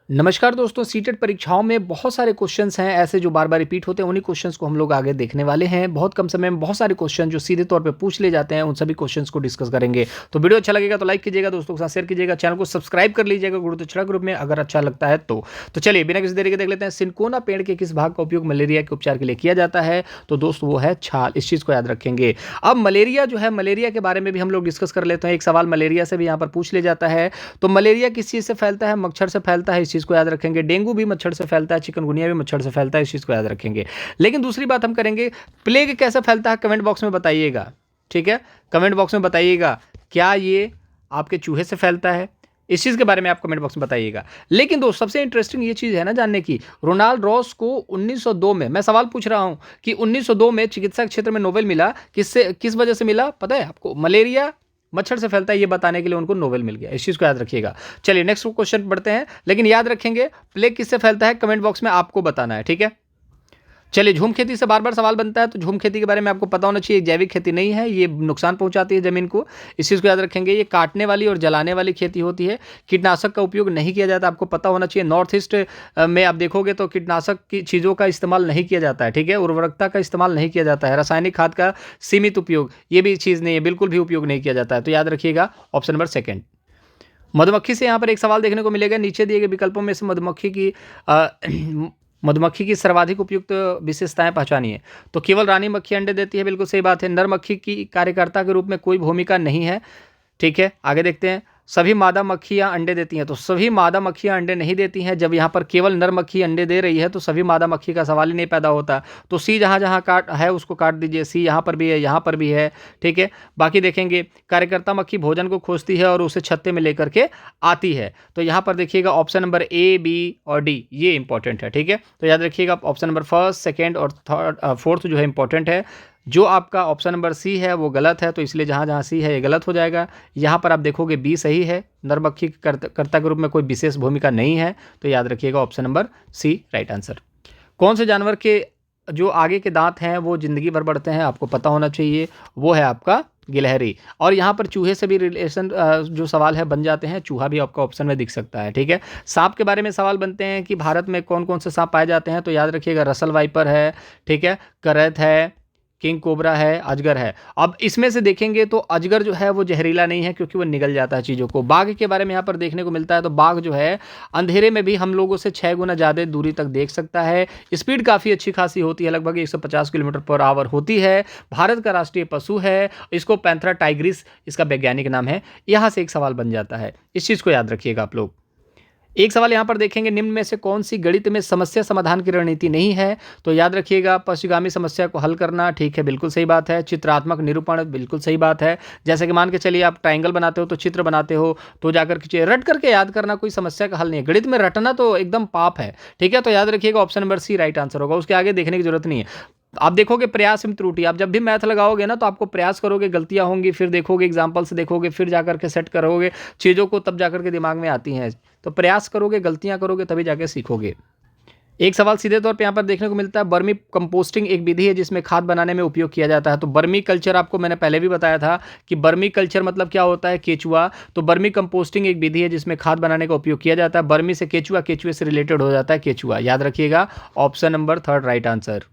नमस्कार दोस्तों, सीटेट परीक्षाओं में बहुत सारे क्वेश्चंस हैं ऐसे जो बार बार रिपीट होते हैं। उन्हीं क्वेश्चंस को हम लोग आगे देखने वाले हैं। बहुत कम समय में बहुत सारे क्वेश्चन जो सीधे तौर पे पूछ ले जाते हैं, उन सभी क्वेश्चंस को डिस्कस करेंगे। तो वीडियो अच्छा लगेगा तो लाइक कीजिएगा, दोस्तों के साथ शेयर कीजिएगा, चैनल को सब्सक्राइब कर लीजिएगा गुरुत्वाकर्षण ग्रुप में अगर अच्छा लगता है तो चलिए बिना किसी देरी के देख लेते हैं। सिनकोना पेड़ के किस भाग का उपयोग मलेरिया के उपचार के लिए किया जाता है? तो दोस्त वो है छाल। इस चीज़ को याद रखेंगे। अब मलेरिया जो है, मलेरिया के बारे में भी हम लोग डिस्कस कर लेते हैं। एक सवाल मलेरिया से भी यहाँ पर पूछ ले जाता है। तो मलेरिया किस चीज़ से फैलता है? मच्छर से फैलता है, इस चीज़ को याद रखेंगे। डेंगू भी मच्छर से फैलता है, चिकनगुनिया भी मच्छर से फैलता है, इस चीज़ को याद रखेंगे। लेकिन दूसरी बात हम करेंगे, प्लेग कैसे फैलता है? कमेंट बॉक्स में बताइएगा, ठीक है? कमेंट बॉक्स में बताइएगा, क्या ये आपके चूहे से फैलता है? इस चीज़ के बारे में आप कमेंट बॉक्स में बताइएगा। लेकिन दोस्त सबसे इंटरेस्टिंग ये चीज़ है ना जानने की, रोनाल्ड रॉस को 1902 में, मैं सवाल पूछ रहा हूँ कि 1902 में चिकित्सा क्षेत्र में नोबेल मिला, किस वजह से मिला पता है आपको? मलेरिया मच्छर से फैलता है ये बताने के लिए उनको नोबेल मिल गया। इस चीज़ को याद रखिएगा। चलिए नेक्स्ट क्वेश्चन पढ़ते हैं। लेकिन याद रखेंगे, प्लेग किससे फैलता है कमेंट बॉक्स में आपको बताना है, ठीक है? चलिए, झूम खेती से बार बार सवाल बनता है, तो झूम खेती के बारे में आपको पता होना चाहिए। जैविक खेती नहीं है, ये नुकसान पहुंचाती है जमीन को। इस चीज़ को याद रखेंगे। ये काटने वाली और जलाने वाली खेती होती है। कीटनाशक का उपयोग नहीं किया जाता, आपको पता होना चाहिए। नॉर्थ ईस्ट में आप देखोगे तो कीटनाशक की चीज़ों का इस्तेमाल नहीं किया जाता है, ठीक है? उर्वरकता का इस्तेमाल नहीं किया जाता है। रासायनिक खाद का सीमित उपयोग, ये भी चीज़ नहीं है, बिल्कुल भी उपयोग नहीं किया जाता है। तो याद रखिएगा ऑप्शन नंबर सेकेंड। मधुमक्खी से यहाँ पर एक सवाल देखने को मिलेगा। नीचे दिए गए विकल्पों में से मधुमक्खी की सर्वाधिक उपयुक्त विशेषताएं पहचानिए। तो केवल रानी मक्खी अंडे देती है, बिल्कुल सही बात है। नर मक्खी की कार्यकर्ता के रूप में कोई भूमिका नहीं है, ठीक है? आगे देखते हैं। सभी मादा मक्खियां अंडे देती हैं, तो सभी मादा मक्खियां अंडे नहीं देती हैं। जब यहाँ पर केवल नर मक्खी अंडे दे रही है तो सभी मादा मक्खी का सवाल ही नहीं पैदा होता। तो सी जहाँ जहाँ काट है उसको काट दीजिए। सी यहाँ पर भी है, यहाँ पर भी है, ठीक है? बाकी देखेंगे, कार्यकर्ता मक्खी भोजन को खोजती है और उसे छत्ते में लेकर के आती है। तो यहाँ पर देखिएगा ऑप्शन नंबर ए, बी और डी ये इंपॉर्टेंट है, ठीक है? तो याद रखिएगा ऑप्शन नंबर फर्स्ट, सेकेंड और थर्ड, फोर्थ जो है इंपॉर्टेंट है। जो आपका ऑप्शन नंबर सी है वो गलत है, तो इसलिए जहाँ जहाँ सी है ये गलत हो जाएगा। यहाँ पर आप देखोगे बी सही है। नरमक्खी कर्ता के रूप में कोई विशेष भूमिका नहीं है, तो याद रखिएगा option number C right answer. कौन से जानवर के जो आगे के दांत हैं वो जिंदगी भर बढ़ते हैं? आपको पता होना चाहिए, वो है आपका गिलहरी। और यहाँ पर चूहे से भी रिलेशन जो सवाल है बन जाते हैं। चूहा भी आपका ऑप्शन में दिख सकता है, ठीक है? सांप के बारे में सवाल बनते हैं कि भारत में कौन कौन से सांप पाए जाते हैं? तो याद रखिएगा रसल वाइपर है, ठीक है? करैत है, किंग कोबरा है, अजगर है। अब इसमें से देखेंगे तो अजगर जो है वो जहरीला नहीं है, क्योंकि वो निगल जाता है चीज़ों को। बाघ के बारे में यहाँ पर देखने को मिलता है, तो बाघ जो है अंधेरे में भी हम लोगों से 6 गुना ज़्यादा दूरी तक देख सकता है। स्पीड काफ़ी अच्छी खासी होती है, लगभग 150 किलोमीटर पर आवर होती है। भारत का राष्ट्रीय पशु है। इसको पैंथरा टाइग्रिस इसका वैज्ञानिक नाम है। यहाँ से एक सवाल बन जाता है, इस चीज़ को याद रखिएगा आप लोग। एक सवाल यहाँ पर देखेंगे, निम्न में से कौन सी गणित में समस्या समाधान की रणनीति नहीं है? तो याद रखिएगा पश्चिगामी समस्या को हल करना, ठीक है, बिल्कुल सही बात है। चित्रात्मक निरूपण, बिल्कुल सही बात है। जैसे कि मान के चलिए आप ट्राइंगल बनाते हो तो चित्र बनाते हो, तो जाकर के रट करके याद करना कोई समस्या का हल नहीं है। गणित में रटना तो एकदम पाप है, ठीक है? तो याद रखिएगा option number C right answer होगा, उसके आगे देखने की जरूरत नहीं है। आप देखोगे प्रयास में त्रुटि, आप जब भी मैथ लगाओगे ना तो आपको प्रयास करोगे, गलतियां होंगी, फिर देखोगे एग्जाम्पल से देखोगे, फिर जाकर के सेट करोगे चीज़ों को, तब जाकर के दिमाग में आती हैं। तो प्रयास करोगे, गलतियां करोगे, तभी जाके सीखोगे। एक सवाल सीधे तौर पे यहाँ पर देखने को मिलता है, बर्मी कंपोस्टिंग एक विधि है जिसमें खाद बनाने में उपयोग किया जाता है। तो बर्मी कल्चर आपको मैंने पहले भी बताया था कि बर्मी कल्चर मतलब क्या होता है, केचुआ। तो बर्मी कंपोस्टिंग एक विधि है जिसमें खाद बनाने का उपयोग किया जाता है। बर्मी से केचुआ, केचुए से रिलेटेड हो जाता है केचुआ। याद रखिएगा option number third right answer.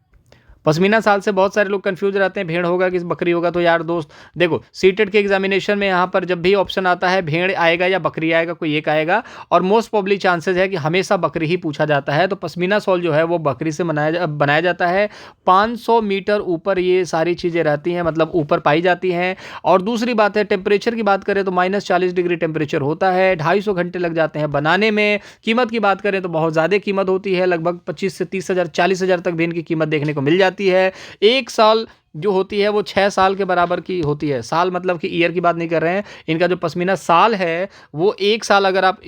Pashmina साल से बहुत सारे लोग कंफ्यूज रहते हैं, भेड़ होगा कि बकरी होगा? तो यार दोस्त देखो, सीटेट के एग्जामिनेशन में यहाँ पर जब भी ऑप्शन आता है भेड़ आएगा या बकरी आएगा, कोई एक आएगा। और मोस्ट प्रोबेबली चांसेस है कि हमेशा बकरी ही पूछा जाता है। तो पश्मीना शॉल जो है वो बकरी से बनाया जाता है। 500 मीटर ऊपर ये सारी चीज़ें रहती हैं, मतलब ऊपर पाई जाती हैं। और दूसरी बात है, टेम्परेचर की बात करें तो -40 डिग्री टेम्परेचर होता है। 250 घंटे लग जाते हैं बनाने में। कीमत की बात करें तो बहुत ज़्यादा कीमत होती है, लगभग 25 से 30 हज़ार 40 हज़ार तक भी इनकी कीमत देखने को मिल जाती है। एक साल जो होती है वो 6 साल के बराबर की होती है। साल मतलब कि ईयर की बात नहीं कर रहे हैं। इनका जो पश्मीना साल है वो 1 साल अगर आप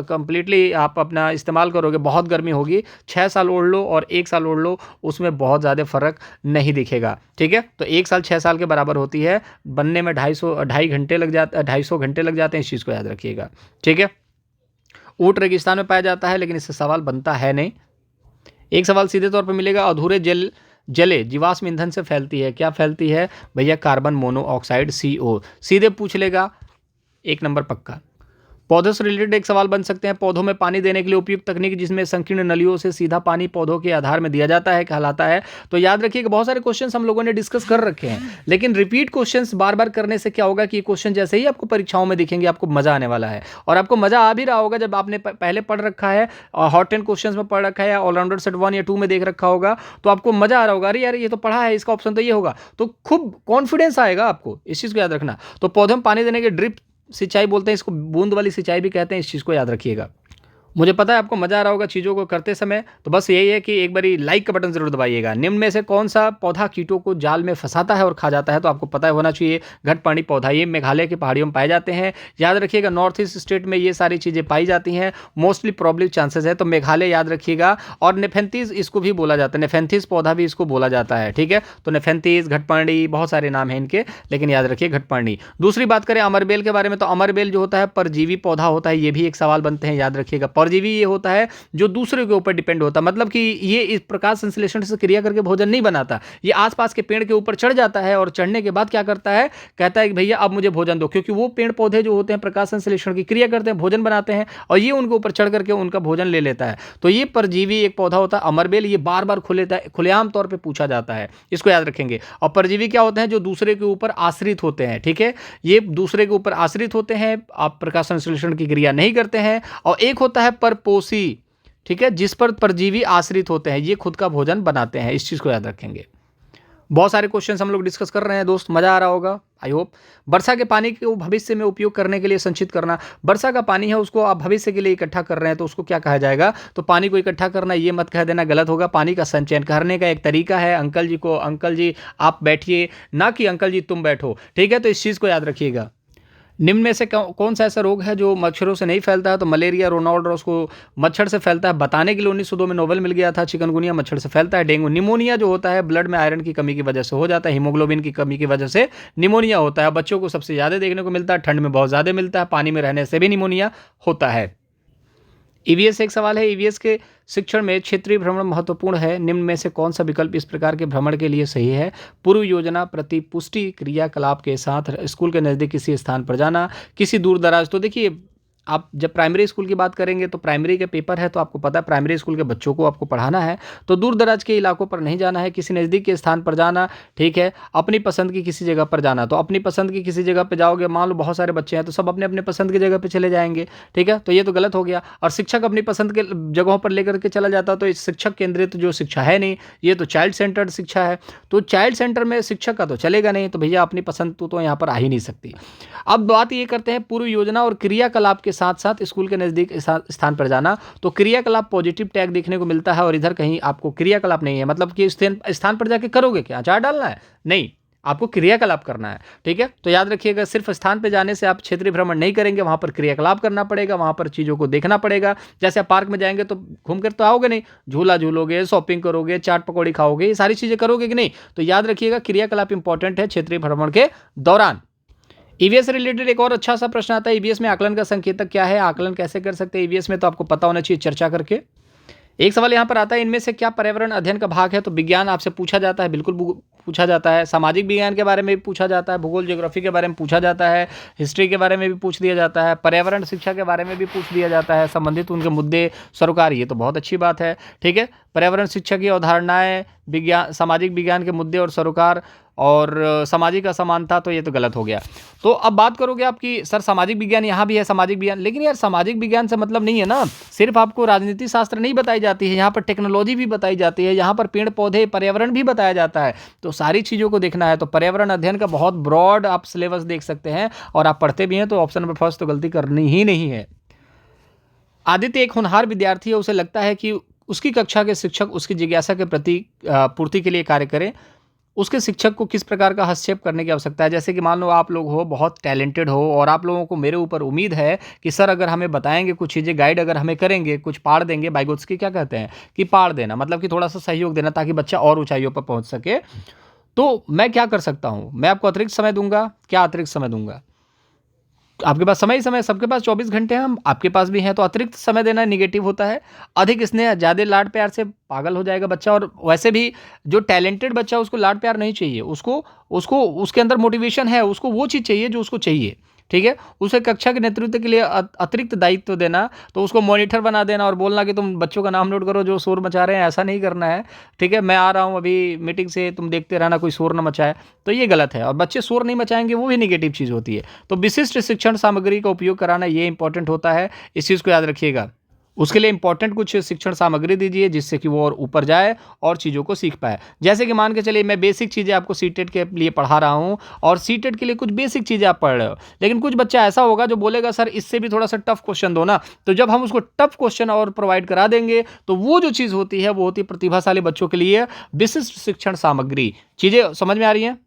कंप्लीटली आप अपना इस्तेमाल करोगे, बहुत गर्मी होगी, 6 साल ओढ़ लो और 1 साल ओढ़ लो, उसमें बहुत ज़्यादा फर्क नहीं दिखेगा, ठीक है? तो 1 साल 6 साल के बराबर होती है। बनने में 250 घंटे लग जाते 250 घंटे लग जाते हैं। इस चीज़ को याद रखिएगा, ठीक है? ऊँट रेगिस्तान में पाया जाता है, लेकिन इससे सवाल बनता है नहीं। एक सवाल सीधे तौर पर मिलेगा, अधूरे जले जीवाश्म ईंधन से फैलती है, क्या फैलती है भैया? Carbon monoxide, CO। सीधे पूछ लेगा, 1 नंबर पक्का। पौधों से रिलेटेड एक सवाल बन सकते हैं, पौधों में पानी देने के लिए उपयुक्त तकनीक जिसमें संकीर्ण नलियों से सीधा पानी पौधों के आधार में दिया जाता है कहलाता है। तो याद रखिए कि बहुत सारे क्वेश्चंस हम लोगों ने डिस्कस कर रखे हैं, लेकिन रिपीट क्वेश्चंस बार बार करने से क्या होगा कि ये क्वेश्चन जैसे ही आपको परीक्षाओं में दिखेंगे आपको मजा आने वाला है, और आपको मजा आ भी रहा होगा जब आपने पहले पढ़ रखा है, हॉट 10 क्वेश्चंस में पढ़ रखा है या ऑलराउंडर सेट 1 या 2 में देख रखा होगा, तो आपको मजा आ रहा होगा, अरे यार ये तो पढ़ा है, इसका ऑप्शन तो ये होगा, तो खूब कॉन्फिडेंस आएगा आपको, इस चीज को याद रखना। तो पौधों में पानी देने के ड्रिप सिंचाई बोलते हैं, इसको बूंद वाली सिंचाई भी कहते हैं, इस चीज़ को याद रखिएगा। मुझे पता है आपको मजा आ रहा होगा चीज़ों को करते समय, तो बस यही है कि एक बारी लाइक का बटन जरूर दबाइएगा। निम्न में से कौन सा पौधा कीटों को जाल में फंसाता है और खा जाता है, तो आपको पता होना चाहिए घटपानी पौधा, ये मेघालय की पहाड़ियों में पाए जाते हैं। याद रखिएगा नॉर्थ ईस्ट स्टेट में ये सारी चीज़ें पाई जाती हैं, मोस्टली प्रॉब्लम चांसेस है, तो मेघालय याद रखिएगा। और नेफेंथीज इसको भी बोला जाता है, नेफेंथीज पौधा भी इसको बोला जाता है, ठीक है। तो नेफेंथीज, घटपानी, बहुत सारे नाम हैं इनके, लेकिन याद रखिए घटपानी। दूसरी बात करें अमरबेल के बारे में, तो अमरबेल जो होता है परजीवी पौधा होता है, ये भी एक सवाल बनते हैं, याद रखिएगा। परजीवी ये होता है जो दूसरे के ऊपर डिपेंड होता है, मतलब कि ये इस प्रकाश संश्लेषण से क्रिया करके भोजन नहीं बनाता, ये आसपास के पेड़ के ऊपर चढ़ जाता है और चढ़ने के बाद क्या करता है, कहता है कि भैया अब मुझे भोजन दो, क्योंकि वो पेड़ पौधे जो होते हैं प्रकाश संश्लेषण की क्रिया करते हैं, भोजन बनाते हैं, और ये उनके ऊपर चढ़ करके उनका भोजन ले लेता है। तो ये परजीवी एक पौधा होता है अमरबेल, ये बार बार खुलेआम तौर पर पूछा जाता है, इसको याद रखेंगे। और परजीवी क्या होते हैं, जो दूसरे के ऊपर आश्रित होते हैं, ठीक है, ये दूसरे के ऊपर आश्रित होते हैं, आप प्रकाश संश्लेषण की क्रिया नहीं करते हैं। और एक होता है परपोषी, ठीक है, जिस पर परजीवी आश्रित होते हैं, ये खुद का भोजन बनाते हैं, इस चीज को याद रखेंगे। बहुत सारे क्वेश्चंस हम लोग डिस्कस कर रहे हैं दोस्त, मजा आ रहा होगा आई होप। वर्षा के पानी को भविष्य में उपयोग करने के लिए संचित करना, वर्षा का पानी है उसको आप भविष्य के लिए इकट्ठा कर रहे हैं, तो उसको क्या कहा जाएगा, तो पानी को इकट्ठा करना ये मत कह देना, गलत होगा। पानी का संचयन करने का एक तरीका है, अंकल जी को अंकल जी आप बैठिए, ना कि अंकल जी तुम बैठो, ठीक है, तो इस चीज़ को याद रखिएगा। निम्न में से कौन सा ऐसा रोग है जो मच्छरों से नहीं फैलता है, तो मलेरिया, रोनाल्ड और उसको मच्छर से फैलता है, बताने के लिए 1902 में नोबेल मिल गया था। चिकनगुनिया मच्छर से फैलता है। डेंगू, निमोनिया जो होता है ब्लड में आयरन की कमी की वजह से हो जाता है, हीमोग्लोबिन की कमी की वजह से निमोनिया होता है। बच्चों को सबसे ज़्यादा देखने को मिलता है, ठंड में बहुत ज़्यादा मिलता है, पानी में रहने से भी निमोनिया होता है। ईवीएस एक सवाल है, ईवीएस के शिक्षण में क्षेत्रीय भ्रमण महत्वपूर्ण है, निम्न में से कौन सा विकल्प इस प्रकार के भ्रमण के लिए सही है, पूर्व योजना प्रतिपुष्टि क्रियाकलाप के साथ स्कूल के नज़दीक किसी स्थान पर जाना, किसी दूर दराज। तो देखिए आप जब प्राइमरी स्कूल की बात करेंगे तो प्राइमरी के पेपर है, तो आपको पता है प्राइमरी स्कूल के बच्चों को आपको पढ़ाना है, तो दूर दराज के इलाकों पर नहीं जाना है, किसी नज़दीक के स्थान पर जाना, ठीक है। अपनी पसंद की किसी जगह पर जाना, तो अपनी पसंद की किसी जगह पर जाओगे, मान लो बहुत सारे बच्चे हैं तो सब अपने अपने पसंद की जगह पर चले जाएंगे, ठीक है, तो ये तो गलत हो गया। और शिक्षक अपनी पसंद के जगहों पर लेकर के चला जाता, तो इस शिक्षक केंद्रित जो शिक्षा है नहीं, ये तो चाइल्ड सेंटर्ड शिक्षा है, तो चाइल्ड सेंटर में शिक्षक का तो चलेगा नहीं, तो भैया अपनी पसंद तो यहाँ पर आ ही नहीं सकती। अब बात ये करते हैं पूर्व योजना और क्रियाकलाप के साथ साथ स्कूल के नज़दीक स्थान पर जाना, तो क्रियाकलाप पॉजिटिव टैग देखने को मिलता है, और इधर कहीं आपको क्रियाकलाप नहीं है, मतलब कि स्थान पर जाके करोगे क्या, अचार डालना है, नहीं, आपको क्रियाकलाप करना है, ठीक है। तो याद रखिएगा सिर्फ स्थान पे जाने से आप क्षेत्रीय भ्रमण नहीं करेंगे, वहाँ पर क्रियाकलाप करना पड़ेगा, वहाँ पर चीज़ों को देखना पड़ेगा। जैसे आप पार्क में जाएंगे तो घूम कर तो आओगे नहीं, झूला झूलोगे, शॉपिंग करोगे, चाट पकौड़ी खाओगे, ये सारी चीज़ें करोगे कि नहीं, तो याद रखिएगा क्रियाकलाप इंपॉर्टेंट है क्षेत्रीय भ्रमण के दौरान। ईवीएस से रिलेटेड एक और अच्छा सा प्रश्न आता है, ईवीएस में आकलन का संकेतक क्या है, आकलन कैसे कर सकते हैं ईवीएस में, तो आपको पता होना चाहिए चर्चा करके। एक सवाल यहाँ पर आता है, इनमें से क्या पर्यावरण अध्ययन का भाग है, तो विज्ञान आपसे पूछा जाता है, बिल्कुल पूछा जाता है। सामाजिक विज्ञान के बारे में भी पूछा जाता है, भूगोल ज्योग्राफी के बारे में पूछा जाता है, हिस्ट्री के बारे में भी पूछ दिया जाता है, पर्यावरण शिक्षा के बारे में भी पूछ दिया जाता है, संबंधित उनके मुद्दे, सरोकार, ये तो बहुत अच्छी बात है, ठीक है। पर्यावरण शिक्षा की अवधारणाएं, विज्ञान, सामाजिक विज्ञान के मुद्दे और सरोकार, और सामाजिक असमानता, तो ये तो गलत हो गया। तो अब बात करोगे आपकी सर सामाजिक विज्ञान यहाँ भी है, सामाजिक विज्ञान, लेकिन यार सामाजिक विज्ञान से मतलब नहीं है ना, सिर्फ आपको राजनीति शास्त्र नहीं बताई जाती है, यहाँ पर टेक्नोलॉजी भी बताई जाती है, यहाँ पर पेड़ पौधे पर्यावरण भी बताया जाता है, तो सारी चीज़ों को देखना है। तो पर्यावरण अध्ययन का बहुत ब्रॉड आप सिलेबस देख सकते हैं, और आप पढ़ते भी हैं, तो ऑप्शन नंबर फर्स्ट तो गलती करनी ही नहीं है। आदित्य एक होनहार विद्यार्थी है, उसे लगता है कि उसकी कक्षा के शिक्षक उसकी जिज्ञासा के प्रति पूर्ति के लिए कार्य करें, उसके शिक्षक को किस प्रकार का हस्तक्षेप करने की आवश्यकता है। जैसे कि मान लो आप लोग हो, बहुत टैलेंटेड हो, और आप लोगों को मेरे ऊपर उम्मीद है कि सर अगर हमें बताएंगे कुछ चीज़ें, गाइड अगर हमें करेंगे, कुछ पाड़ देंगे, बाइगोत्स्की क्या कहते हैं कि पाड़ देना, मतलब कि थोड़ा सा सहयोग देना ताकि बच्चा और ऊंचाइयों पर पहुंच सके, तो मैं क्या कर सकता हूं, मैं आपको अतिरिक्त समय दूंगा। क्या अतिरिक्त समय दूंगा, आपके पास समय ही समय, सबके पास 24 घंटे हैं, हम आपके पास भी हैं, तो अतिरिक्त समय देना निगेटिव होता है। अधिक स्नेह, ज़्यादा लाड प्यार से पागल हो जाएगा बच्चा, और वैसे भी जो टैलेंटेड बच्चा उसको लाड प्यार नहीं चाहिए, उसको उसके अंदर मोटिवेशन है, उसको वो चीज़ चाहिए जो उसको चाहिए, ठीक है। उसे कक्षा के नेतृत्व के लिए अतिरिक्त दायित्व देना, तो उसको मॉनिटर बना देना और बोलना कि तुम बच्चों का नाम नोट करो जो शोर मचा रहे हैं, ऐसा नहीं करना है, ठीक है। मैं आ रहा हूँ अभी मीटिंग से, तुम देखते रहना कोई शोर ना मचाए, तो ये गलत है। और बच्चे शोर नहीं मचाएंगे वो भी निगेटिव चीज़ होती है। तो विशिष्ट शिक्षण सामग्री का उपयोग कराना ये इंपॉर्टेंट होता है, इस चीज़ को याद रखिएगा। उसके लिए इंपॉर्टेंट कुछ शिक्षण सामग्री दीजिए जिससे कि वो और ऊपर जाए और चीज़ों को सीख पाए। जैसे कि मान के चलिए मैं बेसिक चीज़ें आपको सीटेट के लिए पढ़ा रहा हूँ और सीटेट के लिए कुछ बेसिक चीज़ें आप पढ़ रहे हो, लेकिन कुछ बच्चा ऐसा होगा जो बोलेगा सर इससे भी थोड़ा सा टफ क्वेश्चन दो ना, तो जब हम उसको टफ क्वेश्चन और प्रोवाइड करा देंगे तो वो जो चीज़ होती है वो होती है प्रतिभाशाली बच्चों के लिए विशिष्ट शिक्षण सामग्री। चीज़ें समझ में आ रही हैं?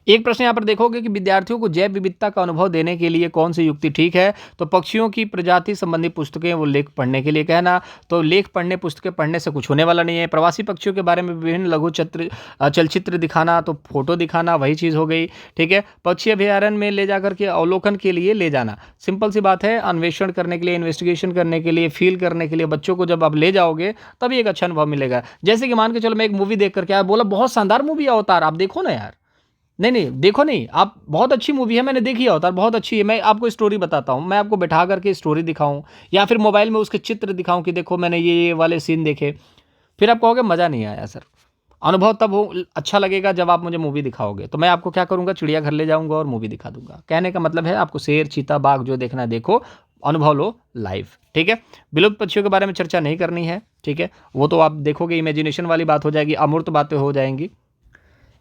एक प्रश्न यहाँ पर देखोगे कि विद्यार्थियों को जैव विविधता का अनुभव देने के लिए कौन सी युक्ति ठीक है, तो पक्षियों की प्रजाति संबंधी पुस्तकें वो लेख पढ़ने के लिए कहना, तो लेख पढ़ने पुस्तकें पढ़ने से कुछ होने वाला नहीं है। प्रवासी पक्षियों के बारे में विभिन्न लघु चलचित्र दिखाना, तो फोटो दिखाना वही चीज़ हो गई, ठीक है। पक्षी अभ्यारण्य में ले जाकर के अवलोकन के लिए ले जाना, सिंपल सी बात है, अन्वेषण करने के लिए, इन्वेस्टिगेशन करने के लिए, फील करने के लिए बच्चों को जब आप ले जाओगे तभी एक अच्छा अनुभव मिलेगा। जैसे कि मान के चलो मैं एक मूवी देख करके आया, बोला बहुत शानदार मूवी है अवतार, आप देखो ना यार, नहीं नहीं देखो नहीं आप, बहुत अच्छी मूवी है, मैंने देखी है अवतार, बहुत अच्छी है, मैं आपको स्टोरी बताता हूँ, मैं आपको बैठा करके स्टोरी दिखाऊं या फिर मोबाइल में उसके चित्र दिखाऊं कि देखो मैंने ये वाले सीन देखे, फिर आप कहोगे मज़ा नहीं आया सर। अनुभव तब हो अच्छा लगेगा जब आप मुझे मूवी दिखाओगे, तो मैं आपको क्या करूँगा, चिड़ियाघर ले जाऊँगा और मूवी दिखा दूंगा। कहने का मतलब है आपको शेर चीता बाघ जो देखना है देखो, अनुभव लो लाइव, ठीक है। विलुप्त पक्षियों के बारे में चर्चा नहीं करनी है, ठीक है, वो तो आप देखोगे इमेजिनेशन वाली बात हो जाएगी, अमूर्त बातें हो जाएंगी।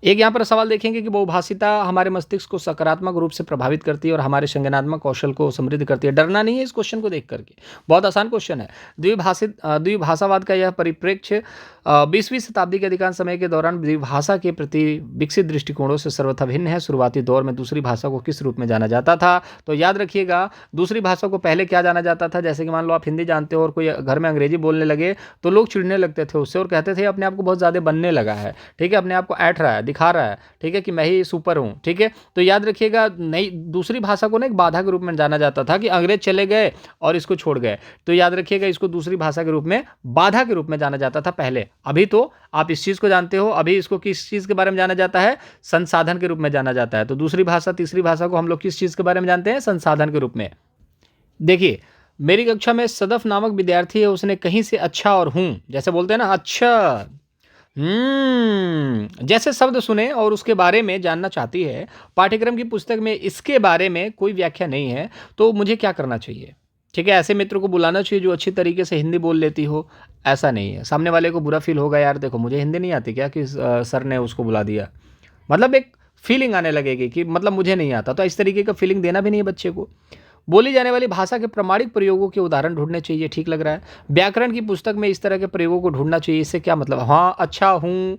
एक यहाँ पर सवाल देखेंगे कि बहुभाषिता हमारे मस्तिष्क को सकारात्मक रूप से प्रभावित करती है और हमारे संज्ञानात्मक कौशल को समृद्ध करती है। डरना नहीं है इस क्वेश्चन को देख करके, बहुत आसान क्वेश्चन है। द्विभाषावाद का यह परिप्रेक्ष्य 20वीं शताब्दी के अधिकांश समय के दौरान द्विभाषा के प्रति विकसित दृष्टिकोणों से सर्वथा भिन्न है। शुरुआती दौर में दूसरी भाषा को किस रूप में जाना जाता था, तो याद रखिएगा दूसरी भाषा को पहले क्या जाना जाता था। जैसे कि मान लो आप हिंदी जानते हो और कोई घर में अंग्रेजी बोलने लगे तो लोग चिढ़ने लगते थे उससे और कहते थे अपने आप को बहुत ज़्यादा बनने लगा है, ठीक है, अपने आप को ऐठ रहा है, दिखा रहा है, ठीक है, कि मैं ही सुपर हूँ, ठीक है। तो याद रखिएगा नई दूसरी भाषा को ना एक बाधा के रूप में जाना जाता था कि अंग्रेज चले गए और इसको छोड़ गए, तो याद रखिएगा इसको दूसरी भाषा के रूप में, बाधा के रूप में जाना जाता था पहले। अभी तो आप इस चीज़ को जानते हो, अभी इसको किस चीज़ के बारे में जाना जाता है, संसाधन के रूप में जाना जाता है। तो दूसरी भाषा तीसरी भाषा को हम लोग किस चीज़ के बारे में जानते हैं, संसाधन के रूप में। देखिए मेरी कक्षा में सदफ नामक विद्यार्थी है, उसने कहीं से अच्छा और हूँ जैसे बोलते हैं ना, अच्छा जैसे शब्द सुने और उसके बारे में जानना चाहती है। पाठ्यक्रम की पुस्तक में इसके बारे में कोई व्याख्या नहीं है, तो मुझे क्या करना चाहिए, ठीक है। ऐसे मित्र को बुलाना चाहिए जो अच्छी तरीके से हिंदी बोल लेती हो, ऐसा नहीं है। सामने वाले को बुरा फील होगा, यार देखो मुझे हिंदी नहीं आती क्या कि सर ने उसको बुला दिया, मतलब एक फीलिंग आने लगेगी कि मतलब मुझे नहीं आता, तो इस तरीके का फीलिंग देना भी नहीं है बच्चे को। बोली जाने वाली भाषा के प्रमाणिक प्रयोगों के उदाहरण ढूंढने चाहिए, ठीक लग रहा है। व्याकरण की पुस्तक में इस तरह के प्रयोगों को ढूंढना चाहिए। इससे क्या मतलब, हाँ अच्छा हूँ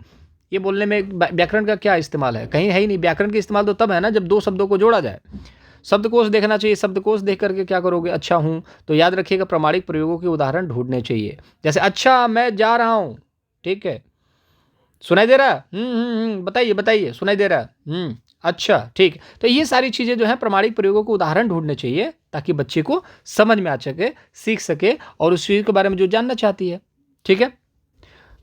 ये बोलने में व्याकरण का क्या इस्तेमाल है, कहीं है ही नहीं। व्याकरण का इस्तेमाल तो तब है ना जब दो शब्दों को जोड़ा जाए। शब्दकोश देखना चाहिए, शब्दकोश देख करके क्या करोगे, अच्छा हूँ, तो याद रखिएगा प्रमाणिक प्रयोगों के उदाहरण ढूंढने चाहिए। जैसे अच्छा मैं जा रहा हूँ, ठीक है, सुनाई दे रहा है, बताइए बताइए, सुनाई दे रहा है, अच्छा ठीक। तो ये सारी चीज़ें जो है प्रमाणिक प्रयोगों को उदाहरण ढूंढने चाहिए ताकि बच्चे को समझ में आ सके, सीख सके और उस चीज़ के बारे में जो जानना चाहती है, ठीक है।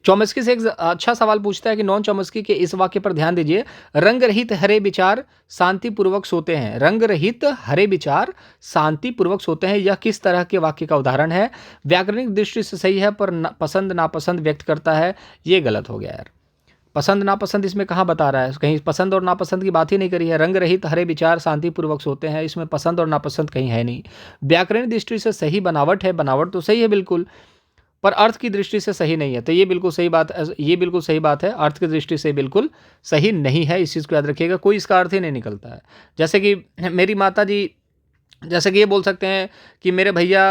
चॉम्स्की से एक अच्छा सवाल पूछता है कि नॉन चॉम्स्की के इस वाक्य पर ध्यान दीजिए, रंग रहित हरे विचार शांतिपूर्वक सोते हैं। रंग रहित हरे विचार शांतिपूर्वक सोते हैं, यह किस तरह के वाक्य का उदाहरण है। व्याकरणिक दृष्टि से सही है पर पसंद नापसंद व्यक्त करता है, ये गलत हो गया यार। पसंद नापसंद इसमें कहाँ बता रहा है, कहीं पसंद और नापसंद की बात ही नहीं करी है। रंग रहित हरे विचार शांतिपूर्वक सोते हैं, इसमें पसंद और नापसंद कहीं है नहीं। व्याकरणिक दृष्टि से सही बनावट है, बनावट तो सही है बिल्कुल, पर अर्थ की दृष्टि से सही नहीं है, तो ये बिल्कुल सही बात, ये बिल्कुल सही बात है, अर्थ की दृष्टि से बिल्कुल सही नहीं है। इस चीज़ को याद रखिएगा, कोई इसका अर्थ ही नहीं निकलता है। जैसे कि मेरी माता जी, जैसे कि ये बोल सकते हैं कि मेरे भैया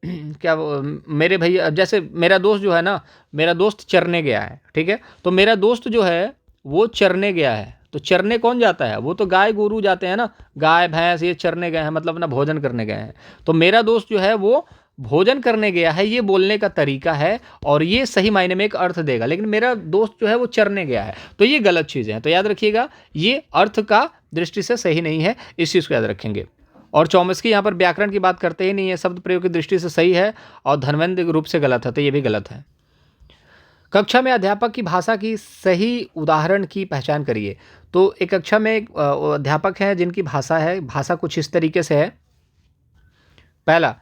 क्या मेरे भैया, जैसे मेरा दोस्त जो है ना, मेरा दोस्त चरने गया है, ठीक है, तो मेरा दोस्त जो है वो चरने गया है, तो चरने कौन जाता है, वो तो गाय गोरू जाते हैं ना, गाय भैंस ये चरने गए हैं, मतलब अपना भोजन करने गए हैं। तो मेरा दोस्त जो है वो भोजन करने गया है, ये बोलने का तरीका है और ये सही मायने में एक अर्थ देगा। लेकिन मेरा दोस्त जो है वो चरने गया है, तो ये गलत चीज़ें हैं, तो याद रखिएगा ये अर्थ का दृष्टि से सही नहीं है, इस चीज़ को याद रखेंगे। और चॉम्स्की यहाँ पर व्याकरण की बात करते ही नहीं है, शब्द प्रयोग की दृष्टि से सही है और धर्मेंद्र रूप से गलत है, तो ये भी गलत है। कक्षा में अध्यापक की भाषा की सही उदाहरण की पहचान करिए। तो एक कक्षा में एक अध्यापक हैं जिनकी भाषा कुछ इस तरीके से है। पहला,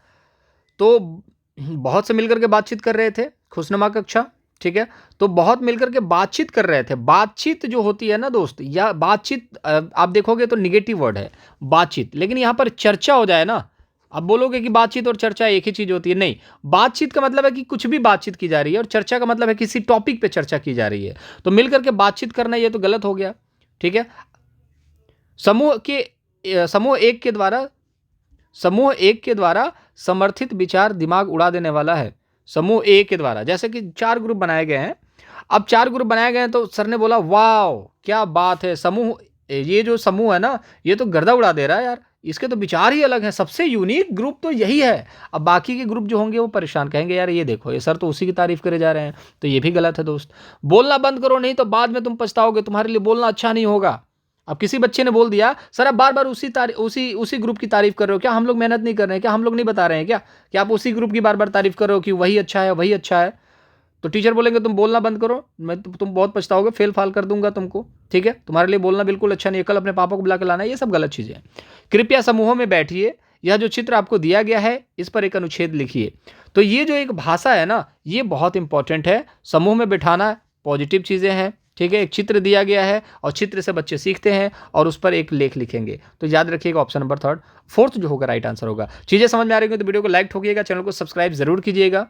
तो बहुत से मिलकर के बातचीत कर रहे थे, खुशनुमा कक्षा, ठीक है। तो बहुत मिलकर के बातचीत कर रहे थे। बातचीत जो होती है ना दोस्त, या बातचीत आप देखोगे तो निगेटिव वर्ड है बातचीत, लेकिन यहाँ पर चर्चा हो जाए ना, अब बोलोगे कि बातचीत और चर्चा एक ही चीज होती है, नहीं। बातचीत का मतलब है कि कुछ भी बातचीत की जा रही है, और चर्चा का मतलब है किसी टॉपिक पे चर्चा की जा रही है। तो मिलकर के बातचीत करना ये तो गलत हो गया, ठीक है। समूह एक के द्वारा समर्थित विचार दिमाग उड़ा देने वाला है। समूह ए के द्वारा, जैसे कि 4 ग्रुप बनाए गए हैं। अब 4 ग्रुप बनाए गए हैं तो सर ने बोला वाओ क्या बात है, ये जो समूह है ना, ये तो गर्दा उड़ा दे रहा है यार, इसके तो विचार ही अलग है, सबसे यूनिक ग्रुप तो यही है। अब बाकी के ग्रुप जो होंगे वो परेशान, कहेंगे यार ये देखो, ये सर तो उसी की तारीफ करे जा रहे हैं। तो ये भी गलत है दोस्त। बोलना बंद करो, नहीं तो बाद में तुम पछताओगे, तुम्हारे लिए बोलना अच्छा नहीं होगा। अब किसी बच्चे ने बोल दिया सर आप बार बार उसी ग्रुप की तारीफ कर रहे हो क्या, हम लोग मेहनत नहीं कर रहे हैं क्या, हम लोग नहीं बता रहे हैं क्या कि आप उसी ग्रुप की बार बार तारीफ कर रहे हो कि वही अच्छा है वही अच्छा है। तो टीचर बोलेंगे तुम बोलना बंद करो, तुम बहुत पछताओगे, फेल फाल कर दूंगा तुमको, ठीक है, तुम्हारे लिए बोलना बिल्कुल अच्छा नहीं है, कल अपने पापा को बुला के लाना है, ये सब गलत चीजें हैं। कृपया समूहों में बैठिए, यह जो चित्र आपको दिया गया है इस पर एक अनुच्छेद लिखिए। तो ये जो एक भाषा है ना, ये बहुत इंपॉर्टेंट है। समूह में बिठाना पॉजिटिव चीजें हैं, ठीक है। एक चित्र दिया गया है और चित्र से बच्चे सीखते हैं और उस पर एक लेख लिखेंगे। तो याद रखिएगा ऑप्शन नंबर 4 जो होगा राइट आंसर होगा। चीजें समझ में आ रही हो तो वीडियो को लाइक ठोकिएगा, चैनल को सब्सक्राइब जरूर कीजिएगा।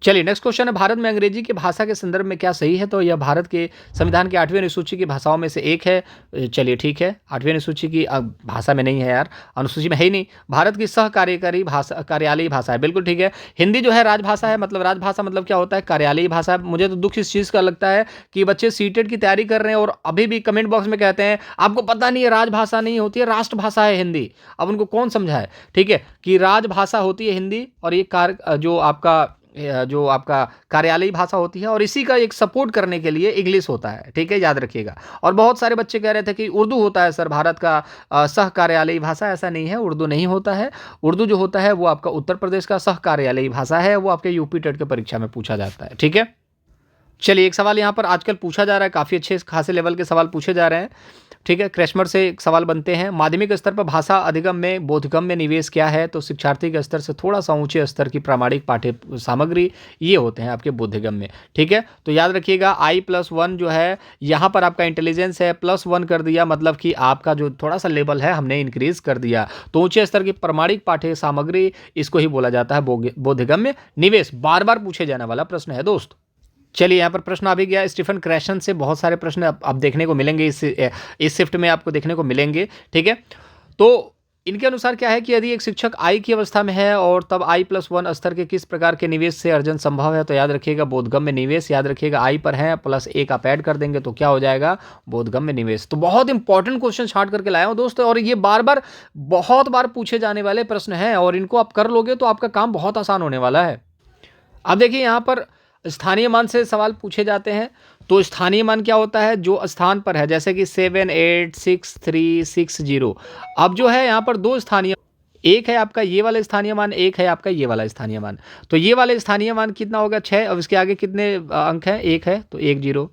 चलिए नेक्स्ट क्वेश्चन है, भारत में अंग्रेजी की भाषा के संदर्भ में क्या सही है। तो यह भारत के संविधान की 8वीं अनुसूची की भाषाओं में से एक है। चलिए ठीक है, 8वीं अनुसूची की भाषा में नहीं है यार, अनुसूची में है ही नहीं। भारत की सहकार्यकारी भाषा, कार्यालयी भाषा है, बिल्कुल ठीक है। हिंदी जो है राजभाषा है, मतलब राजभाषा मतलब क्या होता है, कार्यालयी भाषा है। मुझे तो दुख इस चीज़ का लगता है कि बच्चे सीटेट की तैयारी कर रहे हैं और अभी भी कमेंट बॉक्स में कहते हैं आपको पता नहीं है राजभाषा नहीं होती है, राष्ट्रभाषा है हिंदी। अब उनको कौन समझाए, ठीक है, कि राजभाषा होती है हिंदी, और ये जो आपका कार्यालयी भाषा होती है, और इसी का एक सपोर्ट करने के लिए इंग्लिश होता है, ठीक है, याद रखिएगा। और बहुत सारे बच्चे कह रहे थे कि उर्दू होता है सर भारत का सह कार्यालयी भाषा, ऐसा नहीं है, उर्दू नहीं होता है। उर्दू जो होता है वो आपका उत्तर प्रदेश का सह कार्यालयी भाषा है, वो आपके यूपी टेट की परीक्षा में पूछा जाता है, ठीक है। चलिए एक सवाल यहाँ पर आजकल पूछा जा रहा है, काफ़ी अच्छे खासे लेवल के सवाल पूछे जा रहे हैं, ठीक है। क्रैशमर से एक सवाल बनते हैं, माध्यमिक स्तर पर भाषा अधिगम में बोधगम में निवेश क्या है। तो शिक्षार्थी के स्तर से थोड़ा सा ऊंचे स्तर की प्रामाणिक पाठ्य सामग्री ये होते हैं आपके बोधगम में, ठीक है। तो याद रखिएगा I+1 जो है यहाँ पर आपका इंटेलिजेंस है, +1 कर दिया, मतलब कि आपका जो थोड़ा सा लेवल है हमने इंक्रीज कर दिया। तो ऊंचे स्तर की प्रामाणिक पाठ्य सामग्री, इसको ही बोला जाता है बोधगम में निवेश। बार बार पूछे जाने वाला प्रश्न है दोस्त। चलिए यहाँ पर प्रश्न आ भी गया, स्टीफन क्रैशन से बहुत सारे प्रश्न अब देखने को मिलेंगे, इस शिफ्ट में आपको देखने को मिलेंगे, ठीक है। तो इनके अनुसार क्या है कि यदि एक शिक्षक आई की अवस्था में है और तब I+1 स्तर के किस प्रकार के निवेश से अर्जन संभव है। तो याद रखिएगा बोधगम में निवेश, याद रखिएगा I पर है +1 आप ऐड कर देंगे तो क्या हो जाएगा, बोधगम में निवेश। तो बहुत इंपॉर्टेंट क्वेश्चन छांट करके लाया हूँ दोस्तों, और ये बहुत बार पूछे जाने वाले प्रश्न हैं, और इनको आप कर लोगे तो आपका काम बहुत आसान होने वाला है। अब देखिए यहाँ पर स्थानीय मान से सवाल पूछे जाते हैं। तो स्थानीय मान क्या होता है, जो स्थान पर है, जैसे कि 7 8 6 3 6 0। अब जो है यहाँ पर 2 स्थानीय, एक है आपका ये वाला स्थानीय मान, एक है आपका ये वाला स्थानीय मान। तो ये वाले स्थानीय मान कितना होगा 6, अब इसके आगे कितने अंक हैं, 1 है तो 1 0।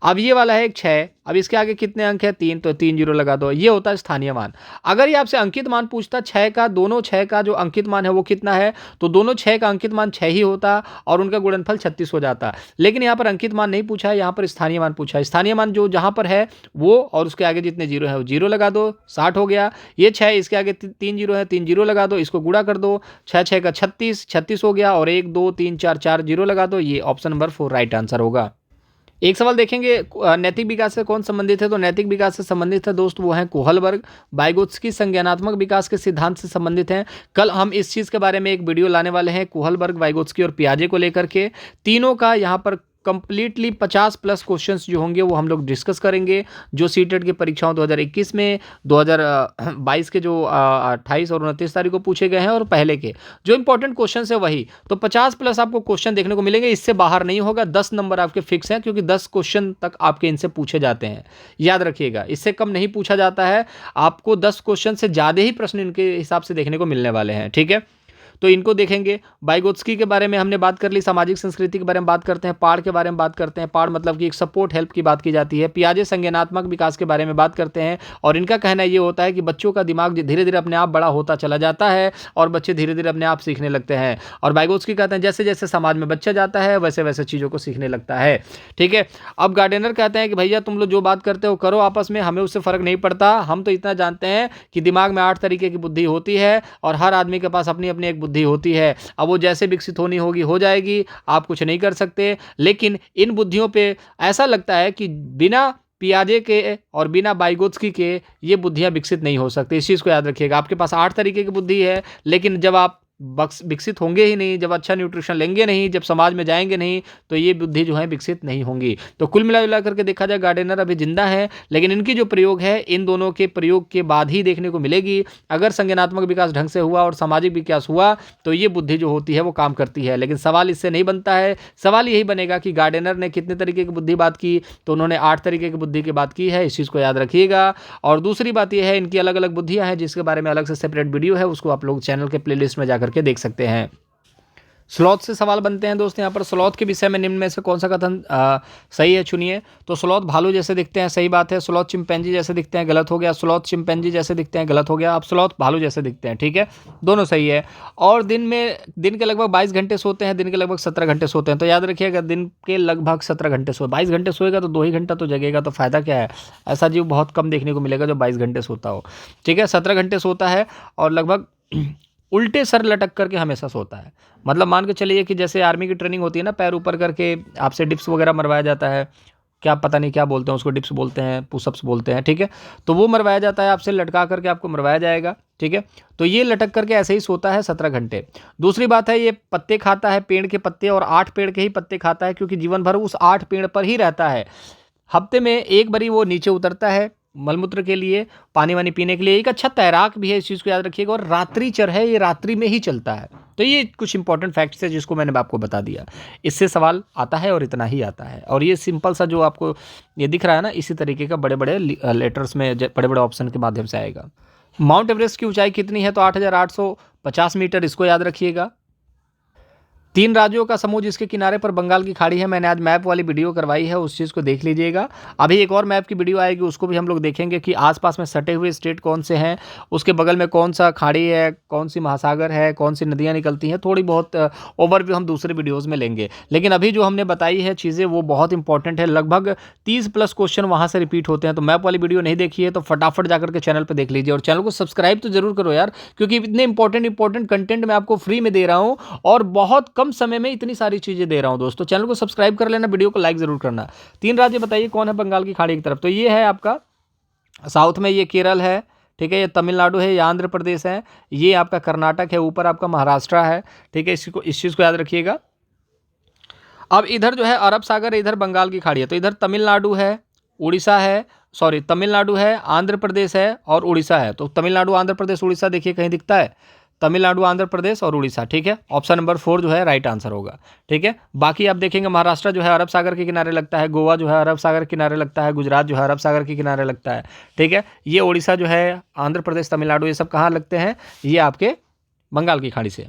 अब ये वाला है 6, अब इसके आगे कितने अंक है 3, तो 3 0 लगा दो, ये होता है स्थानीय मान। अगर ये आपसे अंकित मान पूछता 6 का, दोनों 6 का जो अंकित मान है वो कितना है, तो दोनों 6 का अंकित मान 6 ही होता और उनका गुणनफल 36 हो जाता। लेकिन यहाँ पर अंकित मान नहीं पूछा है, यहाँ पर स्थानीय मान पूछा है। स्थानीय मान जो जहाँ पर है वो, और उसके आगे जितने जीरो है वो 0 लगा दो, 60 हो गया। ये 6, इसके आगे 3 0 है, 3 0 लगा दो, इसको गुणा कर दो, 6 6 का 36 हो गया, और 1 2 3 4 4 0 लगा दो। ये ऑप्शन नंबर 4 राइट आंसर होगा। एक सवाल देखेंगे, नैतिक विकास से कौन संबंधित है। तो नैतिक विकास से संबंधित है दोस्त वो हैं कोहलबर्ग। वाइगोत्स्की संज्ञानात्मक विकास के सिद्धांत से संबंधित हैं। कल हम इस चीज़ के बारे में एक वीडियो लाने वाले हैं, कोहलबर्ग, वाइगोत्स्की और पियाजे को लेकर के। तीनों का यहाँ पर कंप्लीटली 50+ क्वेश्चंस जो होंगे वो हम लोग डिस्कस करेंगे, जो सीटेट की परीक्षाओं 2021 में, 2022 के जो 28 और 29 तारीख को पूछे गए हैं, और पहले के जो इंपॉर्टेंट क्वेश्चंस है वही। तो 50+ आपको क्वेश्चन देखने को मिलेंगे, इससे बाहर नहीं होगा। 10 नंबर आपके फिक्स हैं, क्योंकि 10 क्वेश्चन तक आपके इनसे पूछे जाते हैं, याद रखिएगा, इससे कम नहीं पूछा जाता है। आपको 10 क्वेश्चन से ज़्यादा ही प्रश्न इनके हिसाब से देखने को मिलने वाले हैं, ठीक है। तो इनको देखेंगे। वाइगोत्स्की के बारे में हमने बात कर ली, सामाजिक संस्कृति के बारे में बात करते हैं, पाड़ के बारे में बात करते हैं, पाड़ मतलब कि एक सपोर्ट हेल्प की बात की जाती है। पियाजे संज्ञानात्मक विकास के बारे में बात करते हैं और इनका कहना ये होता है कि बच्चों का दिमाग धीरे धीरे अपने आप बड़ा होता चला जाता है और बच्चे धीरे धीरे अपने आप सीखने लगते हैं। और वाइगोत्स्की कहते हैं जैसे जैसे समाज में बच्चा जाता है वैसे वैसे चीज़ों को सीखने लगता है। ठीक है। अब गार्डनर कहते हैं कि भैया तुम लोग जो बात करते हो करो आपस में, हमें उससे फर्क नहीं पड़ता, हम तो इतना जानते हैं कि दिमाग में 8 तरीके की बुद्धि होती है और हर आदमी के पास अपनी अपनी एक बुद्धि होती है। अब वो जैसे विकसित होनी होगी हो जाएगी, आप कुछ नहीं कर सकते। लेकिन इन बुद्धियों पे ऐसा लगता है कि बिना पियाजे के और बिना वाइगोत्स्की के ये बुद्धियां विकसित नहीं हो सकती। इस चीज़ को याद रखिएगा। आपके पास 8 तरीके की बुद्धि है, लेकिन जब आप विकसित होंगे ही नहीं, जब अच्छा न्यूट्रिशन लेंगे नहीं, जब समाज में जाएंगे नहीं, तो ये बुद्धि जो है विकसित नहीं होंगी। तो कुल मिला करके देखा जाए गार्डनर अभी जिंदा है, लेकिन इनकी जो प्रयोग है इन दोनों के प्रयोग के बाद ही देखने को मिलेगी। अगर संज्ञानात्मक विकास ढंग से हुआ और सामाजिक विकास हुआ तो ये बुद्धि जो होती है वो काम करती है। लेकिन सवाल इससे नहीं बनता है, सवाल यही बनेगा कि गार्डनर ने कितने तरीके की बुद्धि बात की, तो उन्होंने 8 तरीके की बुद्धि की बात की है। इस चीज़ को याद रखिएगा। और दूसरी बात यह है इनकी अलग अलग बुद्धियाँ हैं जिसके बारे में अलग से सेपरेट वीडियो है, उसको आप लोग चैनल के प्लेलिस्ट में जाकर के देख सकते हैं। स्लॉथ से सवाल बनते हैं दोस्त यहाँ पर। स्लॉथ के विषय में निम्न में से कौन सा कथन सही है, चुनिए। तो स्लॉथ भालू जैसे दिखते हैं, सही बात है। स्लॉथ चिंपैंजी जैसे दिखते हैं, गलत हो गया। स्लॉथ चिंपैंजी जैसे दिखते हैं, गलत हो गया। अब स्लॉथ भालू जैसे दिखते हैं, ठीक है, दोनों सही है। और दिन के लगभग 22 घंटे सोते हैं, दिन के लगभग 17 घंटे सोते हैं। तो याद रखिएगा दिन के लगभग 17 घंटे 22 घंटे सोएगा तो 2 ही घंटा तो जगेगा, तो फायदा क्या है। ऐसा जीव बहुत कम देखने को मिलेगा जो 22 घंटे सोता हो। ठीक है, 17 घंटे सोता है और लगभग उल्टे सर लटक करके हमेशा सोता है। मतलब मान के चलिए कि जैसे आर्मी की ट्रेनिंग होती है ना, पैर ऊपर करके आपसे डिप्स वगैरह मरवाया जाता है, क्या पता नहीं क्या बोलते हैं उसको, डिप्स बोलते हैं, पुशअप्स बोलते हैं, ठीक है। तो वो मरवाया जाता है, आपसे लटका करके आपको मरवाया जाएगा, ठीक है। तो ये लटक करके ऐसे ही सोता है 17 घंटे। दूसरी बात है ये पत्ते खाता है, पेड़ के पत्ते, और 8 पेड़ के ही पत्ते खाता है क्योंकि जीवन भर उस 8 पेड़ पर ही रहता है। हफ्ते में एक बारी वो नीचे उतरता है मलमूत्र के लिए, पानी वानी पीने के लिए। एक अच्छा तैराक भी है, इस चीज़ को याद रखिएगा। और रात्रिचर है, ये रात्रि में ही चलता है। तो ये कुछ इंपॉर्टेंट फैक्ट्स है जिसको मैंने आपको बता दिया। इससे सवाल आता है और इतना ही आता है। और ये सिंपल सा जो आपको ये दिख रहा है ना, इसी तरीके का बड़े बड़े लेटर्स में बड़े बड़े ऑप्शन के माध्यम से आएगा। माउंट एवरेस्ट की ऊंचाई कितनी है, तो 8,850 मीटर, इसको याद रखिएगा। 3 राज्यों का समूह जिसके किनारे पर बंगाल की खाड़ी है, मैंने आज मैप वाली वीडियो करवाई है, उस चीज़ को देख लीजिएगा। अभी एक और मैप की वीडियो आएगी, उसको भी हम लोग देखेंगे कि आसपास में सटे हुए स्टेट कौन से हैं, उसके बगल में कौन सा खाड़ी है, कौन सी महासागर है, कौन सी नदियाँ निकलती हैं। थोड़ी बहुत ओवरव्यू हम दूसरे वीडियोज़ में लेंगे, लेकिन अभी जो हमने बताई है चीज़ें वो बहुत इंपॉर्टेंट है। लगभग 30+ क्वेश्चन वहाँ से रिपीट होते हैं। तो मैप वाली वीडियो नहीं देखी है तो फटाफट जाकर के चैनल पर देख लीजिए, और चैनल को सब्सक्राइब तो जरूर करो यार, क्योंकि इतने इंपॉर्टेंट कंटेंट मैं आपको फ्री में दे रहा हूँ और बहुत कम समय में इतनी सारी चीजें दे रहा हूं दोस्तों। चैनल को सब्सक्राइब कर लेना, वीडियो को लाइक जरूर करना। 3 राज्य बताइए कौन है बंगाल की खाड़ी की तरफ। तो ये है आपका साउथ में, ये केरल है, ठीक है, ये तमिलनाडु है, ये आंध्र प्रदेश है, ये आपका कर्नाटक है, ऊपर आपका महाराष्ट्र है, ठीक है। इस चीज को याद रखिएगा। अब इधर जो है अरब सागर, इधर बंगाल की खाड़ी है। तो इधर तमिलनाडु है, उड़ीसा है, सॉरी तमिलनाडु है, आंध्र प्रदेश है और उड़ीसा है। तो तमिलनाडु, आंध्र प्रदेश, उड़ीसा देखिए कहीं दिखता है, तमिलनाडु, आंध्र प्रदेश और उड़ीसा, ठीक है। ऑप्शन नंबर 4 जो है राइट आंसर होगा, ठीक है। बाकी आप देखेंगे महाराष्ट्र जो है अरब सागर के किनारे लगता है, गोवा जो है अरब सागर के किनारे लगता है, गुजरात जो है अरब सागर के किनारे लगता है, ठीक है। ये उड़ीसा जो है, आंध्र प्रदेश, तमिलनाडु, ये सब कहाँ लगते हैं, ये आपके बंगाल की खाड़ी से।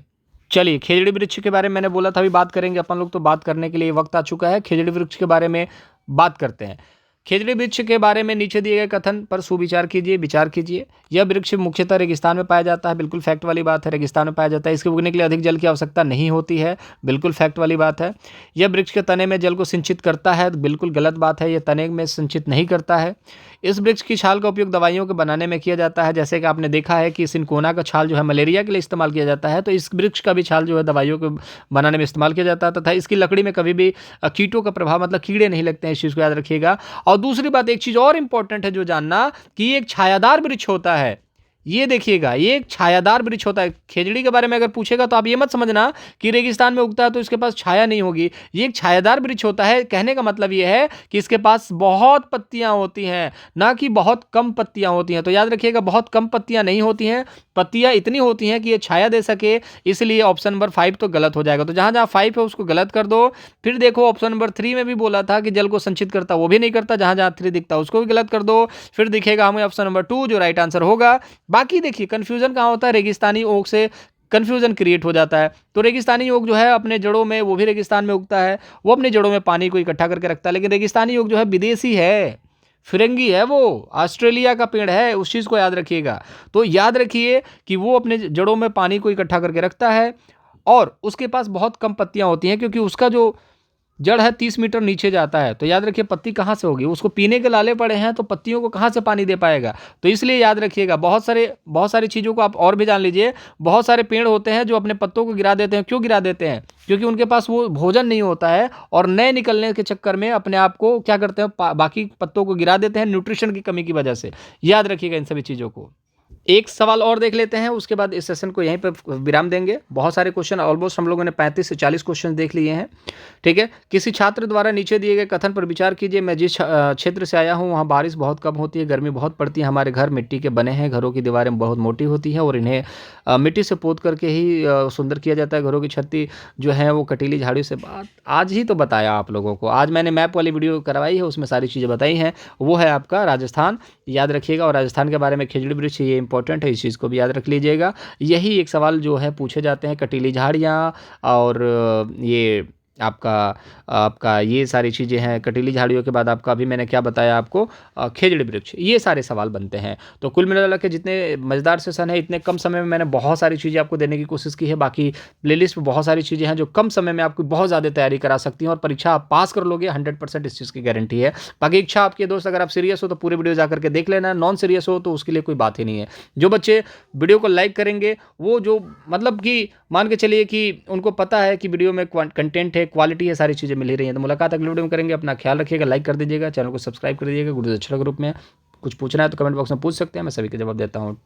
चलिए, खेजड़ी वृक्ष के बारे में मैंने बोला था अभी बात करेंगे अपन लोग, तो बात करने के लिए वक्त आ चुका है। खेजड़ी वृक्ष के बारे में बात करते हैं। खेजड़ी वृक्ष के बारे में नीचे दिए गए कथन पर सुविचार कीजिए, विचार कीजिए। यह वृक्ष मुख्यतः रेगिस्तान में पाया जाता है, बिल्कुल फैक्ट वाली बात है, रेगिस्तान में पाया जाता है। इसके उगने के लिए अधिक जल की आवश्यकता नहीं होती है, बिल्कुल फैक्ट वाली बात है। यह वृक्ष के तने में जल को सिंचित करता है, बिल्कुल गलत बात है, यह तने में सिंचित नहीं करता है। इस वृक्ष की छाल का उपयोग दवाइयों के बनाने में किया जाता है, जैसे कि आपने देखा है कि सिनकोना का छाल जो है मलेरिया के लिए इस्तेमाल किया जाता है, तो इस वृक्ष का भी छाल जो है दवाइयों को बनाने में इस्तेमाल किया जाता है। तथा इसकी लकड़ी में कभी भी कीटों का प्रभाव, मतलब कीड़े नहीं लगते हैं, इस चीज़ को याद रखिएगा। और दूसरी बात, एक चीज़ और इंपॉर्टेंट है जो जानना, कि ये एक छायादार वृक्ष होता है। ये देखिएगा, ये एक छायादार वृक्ष होता है। खेजड़ी के बारे में अगर पूछेगा तो आप ये मत समझना कि रेगिस्तान में उगता है तो इसके पास छाया नहीं होगी। ये एक छायादार वृक्ष होता है। कहने का मतलब ये है कि इसके पास बहुत पत्तियां होती हैं, ना कि बहुत कम पत्तियां होती हैं। तो याद रखिएगा, बहुत कम पत्तियां नहीं होती हैं, पत्तियां इतनी होती हैं कि ये छाया दे सके। इसलिए ऑप्शन नंबर 5 तो गलत हो जाएगा। तो जहां जहां 5 है उसको गलत कर दो। फिर देखो, ऑप्शन नंबर 3 में भी बोला था कि जल को संचित करता, वो भी नहीं करता, जहां जहां 3 दिखता उसको भी गलत कर दो। फिर दिखेगा हमें ऑप्शन नंबर 2 जो राइट आंसर होगा। बाकी देखिए कंफ्यूजन कहाँ होता है, रेगिस्तानी ओक से कन्फ्यूज़न क्रिएट हो जाता है। तो रेगिस्तानी ओक जो है अपने जड़ों में, वो भी रेगिस्तान में उगता है, वो अपनी जड़ों में पानी को इकट्ठा करके रखता है। लेकिन रेगिस्तानी ओक जो है विदेशी है, फिरंगी है, वो ऑस्ट्रेलिया का पेड़ है, उस चीज़ को याद रखिएगा। तो याद रखिए कि वो अपने जड़ों में पानी को इकट्ठा करके रखता है और उसके पास बहुत कम पत्तियां होती हैं, क्योंकि उसका जो जड़ है 30 मीटर नीचे जाता है। तो याद रखिए पत्ती कहाँ से होगी, उसको पीने के लाले पड़े हैं तो पत्तियों को कहाँ से पानी दे पाएगा। तो इसलिए याद रखिएगा, बहुत सारी चीज़ों को आप और भी जान लीजिए। बहुत सारे पेड़ होते हैं जो अपने पत्तों को गिरा देते हैं। क्यों गिरा देते हैं? क्योंकि उनके पास वो भोजन नहीं होता है और नए निकलने के चक्कर में अपने आप को क्या करते हैं, बाकी पत्तों को गिरा देते हैं न्यूट्रिशन की कमी की वजह से। याद रखिएगा इन सभी चीज़ों को। एक सवाल और देख लेते हैं, उसके बाद इस सेशन को यहीं पर विराम देंगे। बहुत सारे क्वेश्चन, ऑलमोस्ट हम लोगों ने 35 से 40 क्वेश्चन देख लिए हैं। ठीक है, किसी छात्र द्वारा नीचे दिए गए कथन पर विचार कीजिए। मैं जिस क्षेत्र से आया हूँ वहाँ बारिश बहुत कम होती है, गर्मी बहुत पड़ती है। हमारे घर मिट्टी के बने हैं, घरों की दीवारें बहुत मोटी होती हैं और इन्हें मिट्टी से पोत करके ही सुंदर किया जाता है। घरों की छत्ती जो है वो कटीली झाड़ियों से, बात आज ही तो बताया आप लोगों को, आज मैंने मैप वाली वीडियो करवाई है, उसमें सारी चीज़ें बताई हैं। वो है आपका राजस्थान, याद रखिएगा। और राजस्थान के बारे में खेजड़ी वृक्ष, ये इंपॉर्टेंट है, इस चीज़ को भी याद रख लीजिएगा। यही एक सवाल जो है पूछे जाते हैं, कटीली झाड़ियाँ और ये आपका आपका ये सारी चीज़ें हैं। कटीली झाड़ियों के बाद आपका, अभी मैंने क्या बताया आपको, खेजड़ी वृक्ष, ये सारे सवाल बनते हैं। तो कुल मिला के जितने मज़ेदार सेशन है, इतने कम समय में मैंने बहुत सारी चीज़ें आपको देने की कोशिश की है। बाकी प्लेलिस्ट में बहुत सारी चीज़ें हैं जो कम समय में आपको बहुत ज़्यादा तैयारी करा सकती हैं और परीक्षा आप पास कर लोगे 100%, इस चीज़ की गारंटी है। बाकी इच्छा आपके दोस्त, अगर आप सीरियस हो तो पूरे वीडियो जाकर के देख लेना, नॉन सीरियस हो तो उसके लिए कोई बात ही नहीं है। जो बच्चे वीडियो को लाइक करेंगे, वो जो मतलब कि मान के चलिए कि उनको पता है कि वीडियो में कंटेंट है, क्वालिटी है, सारी चीज़ें मिल ही रही हैं। तो मुलाकात अगले वीडियो में करेंगे। अपना ख्याल रखिएगा, लाइक कर दीजिएगा, चैनल को सब्सक्राइब कर दीजिएगा। गुरुजी अक्षरा ग्रुप में कुछ पूछना है तो कमेंट बॉक्स में पूछ सकते हैं, मैं सभी के जवाब देता हूँ।